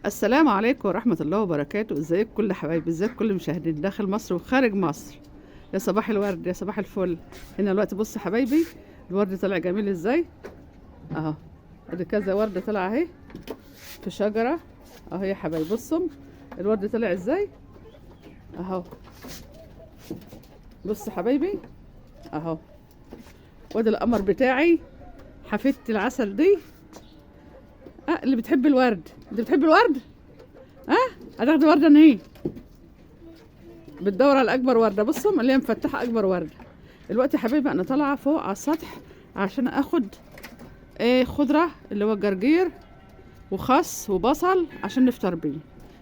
السلام عليكم ورحمة الله وبركاته. ازيك كل حبايبي، ازيك كل مشاهدين داخل مصر وخارج مصر. يا صباح الورد، يا صباح الفل. هنا الوقت بص حبايبي، الورد طلع جميل ازاي اهو. ادي كذا وردة طلع اهي في شجرة اهو يا حبايبي. بصوا الورد طلع ازاي اهو. بص حبايبي اهو. وادي القمر بتاعي، حفيدتي العسل دي. اللي بتحب الورد، انت بتحب الورد؟ هتاخدي ورده نهي، بتدور على اكبر ورده. بصوا اللي هي مفتحه اكبر ورده. دلوقتي يا حبايبي انا طالعه فوق على السطح عشان اخد خضره اللي هو الجرجير وخس وبصل عشان نفطر بيه.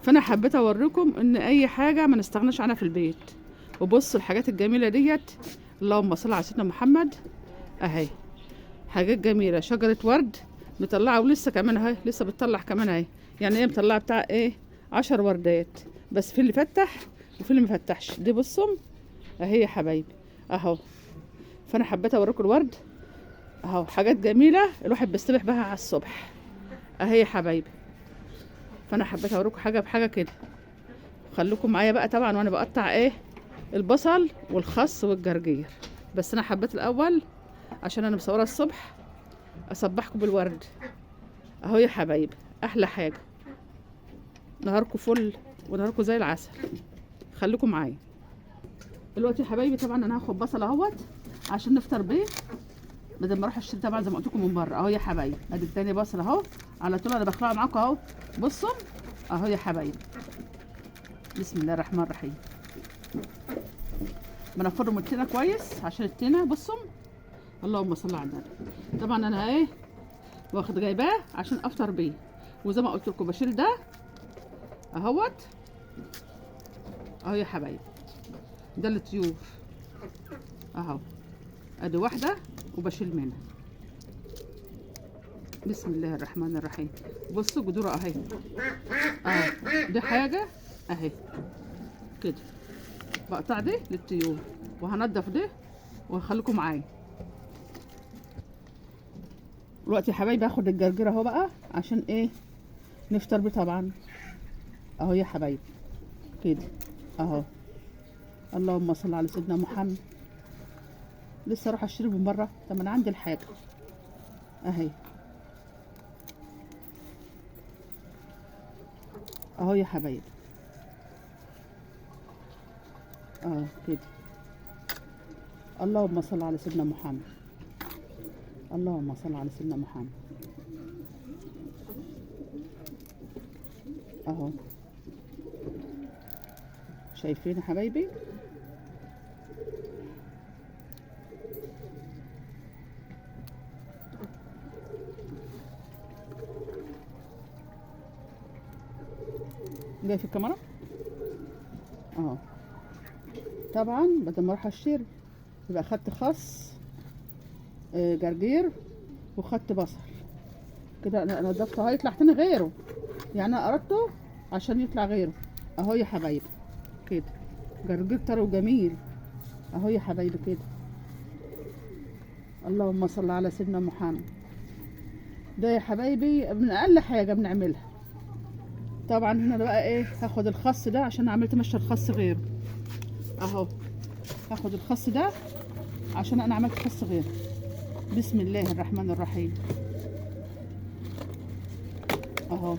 فانا حبيت اوريكم ان اي حاجه ما نستغناش عنها في البيت. وبصوا الحاجات الجميله ديت، اللهم صل على سيدنا محمد. اهي حاجات جميله، شجره ورد مطلعه ولسه كمان اهي، لسه بتطلع كمان اهي. يعني ايه مطلعه بتاع 10 وردات، بس في اللي فتح وفي اللي مفتحش. دي بصوا اهي يا حبايبي اهو. فانا حبيت اوريكم الورد اهو، حاجات جميله الواحد بيستبح بها على الصبح اهي يا حبايبي. فانا حبيت اوريكم حاجه بحاجه كده. خليكم معايا بقى طبعا وانا بقطع البصل والخس والجرجير. بس انا حبيت الاول عشان انا مصوره الصبح اصبحكم بالورد اهو يا حبايبي. احلى حاجه، نهاركم فل ونهاركم زي العسل. خليكم معايا دلوقتي يا حبايبي. طبعا انا هاخد بصل اهوت عشان نفطر بيه بدل ما اروح اشتري طبعا زي ما قلت لكم من بره اهو يا حبايبي. ادي التاني بصل اهو على طول، انا بخلعه معاكم اهو. بصوا اهو يا حبايبي، بسم الله الرحمن الرحيم. بنفرم التينه كويس عشان التينه بصوا، اللهم صل على النبي. طبعا انا واخد جايباه عشان افطر بيه. وزي ما قلت لكم بشيل ده اهوت اهو يا حبايبي. ده الطيور اهو، ادي واحده وبشيل منها. بسم الله الرحمن الرحيم. بصوا جذوره اهي دي حاجه اهي كده. بقطع دي للطيور وهنضف ده وهخليكم معايا دلوقتي يا حبايبي. هاخد الجرجير اهو بقى عشان نفطر بيه طبعا اهو يا حبايبي كده اهو. اللهم صل على سيدنا محمد. لسه اروح اشتري من بره؟ طب انا عندي الحاجه اهي اهو يا حبايبي اهو كده. اللهم صل على سيدنا محمد، اللهم صل على سيدنا محمد اهو. شايفين يا حبايبي؟ جاي في الكاميرا اهو. طبعا بدل ما اروح اشتري يبقى خدت خس جرجير وخدت بصل كده. انا نضفته هيطلع تاني غيره، يعني انا قرطته عشان يطلع غيره اهو يا حبايبي كده. جرجير طري وجميل اهو يا حبايبي كده. اللهم صل على سيدنا محمد. ده يا حبايبي من اقل حاجه بنعملها. طبعا هنا بقى هاخد الخس ده عشان عملت مشى الخس غيره اهو. هاخد الخس ده عشان انا عملت خس غيره. بسم الله الرحمن الرحيم اهو.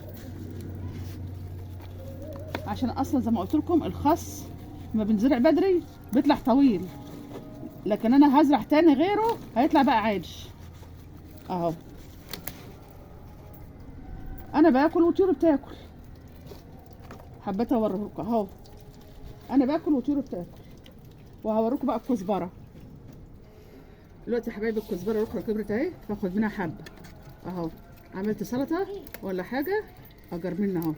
عشان اصلا زي ما قلت لكم الخس لما بنزرع بدري بيطلع طويل، لكن انا هزرع تاني غيره هيطلع بقى عادش اهو. انا باكل وطيور بتاكل. حبيت اوريهولكم اهو، انا باكل وطيور بتاكل. وهوريكم بقى الكزبره دلوقتي يا حبايبي. الكزبره الاخرى كبرت اهي، باخد منها حبه اهو. عملت سلطه ولا حاجه اجر منها اهو.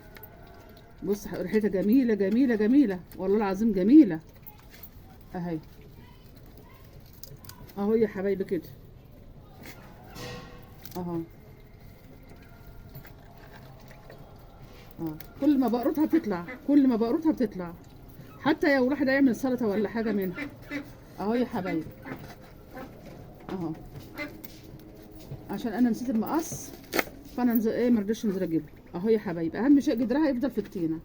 بص ريحتها جميله جميله جميله والله العظيم جميله اهي اهو يا حبايبي كده اهو. كل ما بقرطها بتطلع، كل ما بقرطها بتطلع. حتى لو الواحد هيعمل سلطه ولا حاجه منها اهو يا حبايبي اهو. عشان انا نسيت المقص فانا مرضيتش انزل اجيبه اهو يا حبايبي، اهم شيء جدرها يفضل في الطينه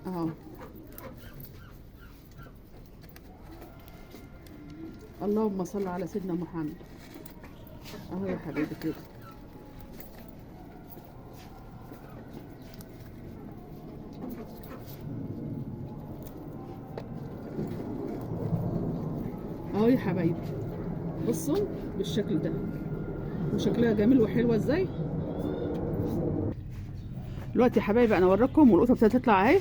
اهو. اللهم صل على سيدنا محمد. اهو يا حبيبي كده. اهو يا حبايبي، بصوا بالشكل ده، وشكلها جميل وحلوه ازاي. دلوقتي يا حبايبي انا اوريكم، والقوطه ابتدت تطلع اهي.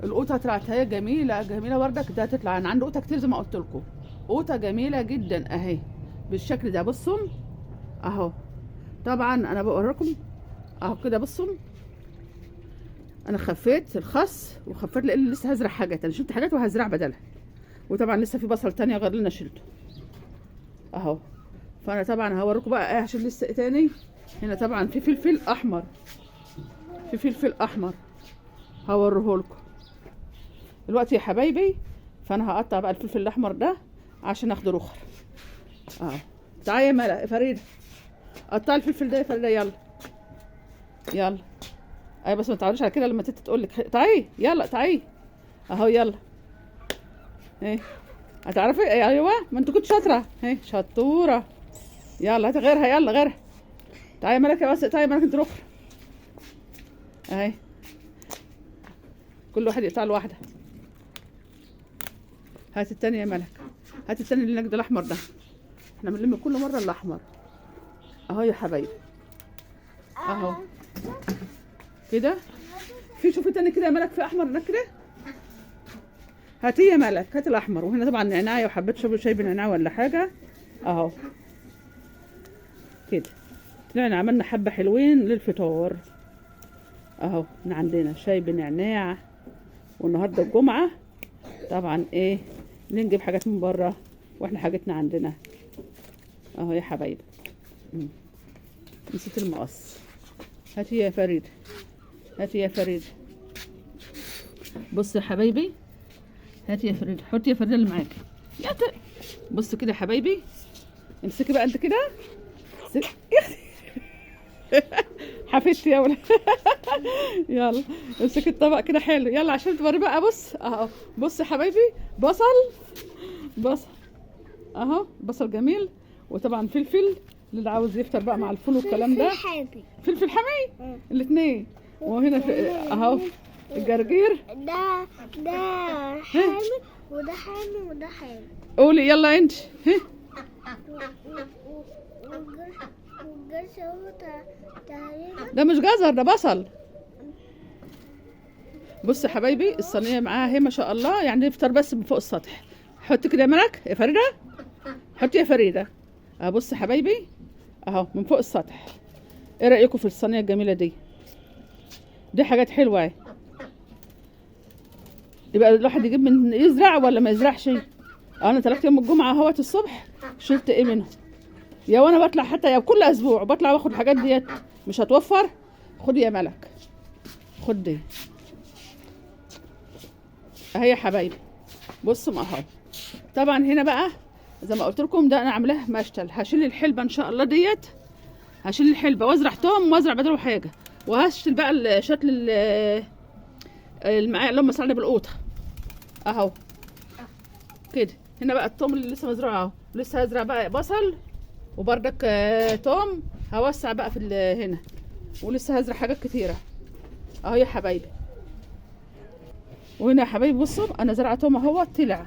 القوطه طلعت اهي، جميله جميله وردك. ده هتطلع، انا عندي قوطه كتير زي ما قلت لكم. قوطه جميله جدا اهي بالشكل ده. بصوا اهو. طبعا انا بوريكم اهو كده. بصوا انا خفيت الخس وخفيت لان لسه هزرع حاجات. انا شلت حاجات وهزرع بدلها، وطبعا لسه في بصل تانية غير اللي انا شلته اهو. فانا طبعا هوريكم بقى ايه عشان لسه ايه تاني. هنا طبعا في فلفل احمر، في فلفل احمر هوريهولكم دلوقتي يا حبايبي. فانا هقطع بقى الفلفل الاحمر ده عشان اخده رخر اهو. تعالي يا ملا فريده، قطعي الفلفل ده يا فريده. يلا يلا. ايوه بس ما تعرفيش على كده لما تيجي تقول لك تعالي يلا تعالي اهو. يلا ايه هتعرفي؟ ايوه ما انت كنت شاطره اهي، شطوره. يلا هاتي غيرها، يلا غيرها. تعالي يا ملكه بس، تعالي يا ملكه انت رخر اهي. كل واحد يقطع له واحده. هات التانية يا ملك، هات التاني اللي هناك ده الاحمر ده. احنا بنلم كل مره الاحمر اهو يا حبايبي اهو كده. في شوفي تاني كده يا ملك، في احمر هناك كده. هاتي يا ملك، هات الاحمر. وهنا طبعا نعناع، وحبيت شاي بنعناع ولا حاجه اهو كده. طلعنا عملنا حبه حلوين للفطار اهو. عندنا شاي بنعناع، والنهارده الجمعه طبعا ايه نجيب حاجات من بره، واحنا حاجتنا عندنا اهو يا حبايبي. نسيت المقص. هاتي يا فريد، هاتي يا فريد. بص يا حبايبي، هاتي يا فريد، حطي يا فريد اللي معاكي. بص كده يا حبايبي، امسكي بقى انت كده. حفيدتي يا ولد. يلا امسكي الطبق كده حلو، يلا عشان توري بقى. بص اهو، بص يا حبايبي، بصل اهو، بصل جميل. وطبعا فلفل اللي عاوز يفطر بقى مع الفول والكلام ده. فلفل حامي الاثنين. وهنا اهو الجرجير ده حامي وده حامي وده حامي. قولي يلا انت. ده مش جزر، ده بصل. بص يا حبايبي الصينيه معاها اهي ما شاء الله، يعني يفطر بس من فوق السطح. حطي كده يا ملك يا فريده، حطي يا فريده اهو. بص يا حبايبي اهو من فوق السطح. ايه رايكم في الصينيه الجميله دي؟ دي حاجات حلوه اهي. يبقى الواحد يجيب من يزرع ولا ما يزرعش. انا طلعت يوم الجمعه اهوت الصبح، شلت ايه منهم يا، وانا بطلع حتى يا كل اسبوع بطلع واخد الحاجات ديت. مش هتوفر. خدي يا ملك، خد دي اهي يا حبايبي. بصوا اهو. طبعا هنا بقى زي ما قلت لكم ده انا عاملاه مشتل. هشيل الحلبه ان شاء الله ديت، هشيل الحلبه وازرع توم وازرع بدله حاجه. وهشيل بقى شتل المعايا اللي هم صنعنا بالقوطه اهو كده. هنا بقى التوم اللي لسه مزروع اهو، لسه هزرع بقى بصل وبردك توم. هوسع بقى في هنا، ولسه هزرع حاجات كتيره اهو يا حبايبي. وهنا يا حبايبي بصوا انا زرعت توم اهو طلع،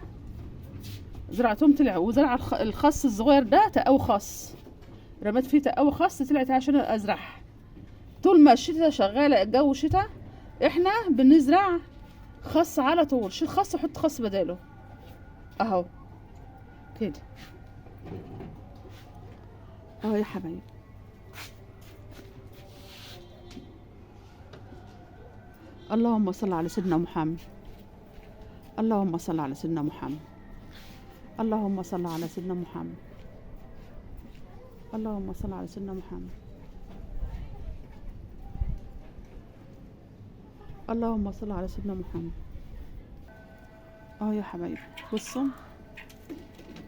زرعت توم طلع. وزرع الخس الصغير ده تقوي خس، رميت فيه تقوي خس طلعت عشان ازرعها. طول ما الشتاء شغاله الجو شتاء احنا بنزرع خس على طول. شيل خس وحط خس بداله اهو كده اهو يا حبايبي. اللهم صل على سيدنا محمد، اللهم صل على سيدنا محمد، اللهم صل على سيدنا محمد، اللهم صل على سيدنا محمد، اللهم صل على سيدنا محمد اهو يا حبايبي. بصوا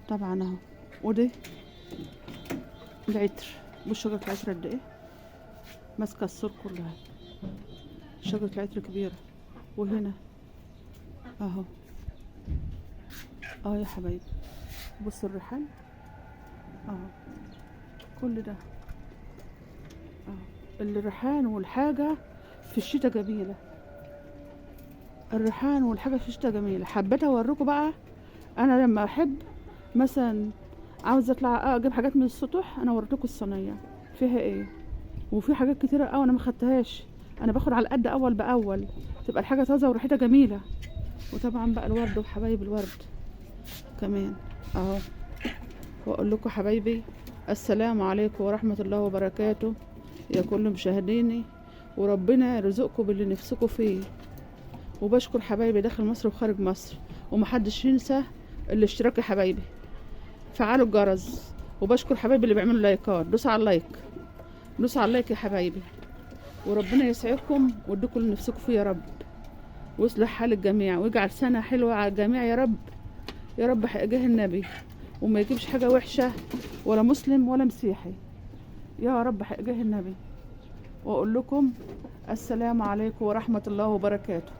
طبعا اهو. ودي العطر، بصوا شجرة العطر قد ايه ماسكه السور كلها شجرة العطر كبيرة. وهنا اهو يا حبايبي، بصوا الريحان اهو، كل ده اهو. الريحان والحاجة في الشتاء جميلة، الريحان والحاجة في الشتاء جميلة. حبيت اوريكم بقى، انا لما احب مثلا عاوزة اطلع اجيب حاجات من السطوح، انا وريتكم الصينية فيها ايه، وفي حاجات كتيرة قوي انا ما خدتهاش، انا باخد على قد اول باول، تبقى الحاجة طازة وريحتها جميلة. وطبعا بقى الورد وحبايب الورد كمان اهو. واقول لكم حبايبي السلام عليكم ورحمة الله وبركاته يا كل مشاهديني، وربنا يرزقكم باللي نفسكم فيه. وبشكر حبايبي داخل مصر وخارج مصر، ومحدش ينسى الاشتراك يا حبايبي، فعلوا الجرس. وبشكر حبايبي اللي بيعملوا لايكات، دوسوا على اللايك، دوسوا على اللايك يا حبايبي. وربنا يسعدكم ويديكم اللي نفسكم فيه يا رب، ويصلح حال الجميع، ويجعل سنة حلوة على الجميع يا رب، يا رب حقه النبي، وما يجيبش حاجة وحشة ولا مسلم ولا مسيحي، يا رب حقه النبي. واقول لكم السلام عليكم ورحمة الله وبركاته.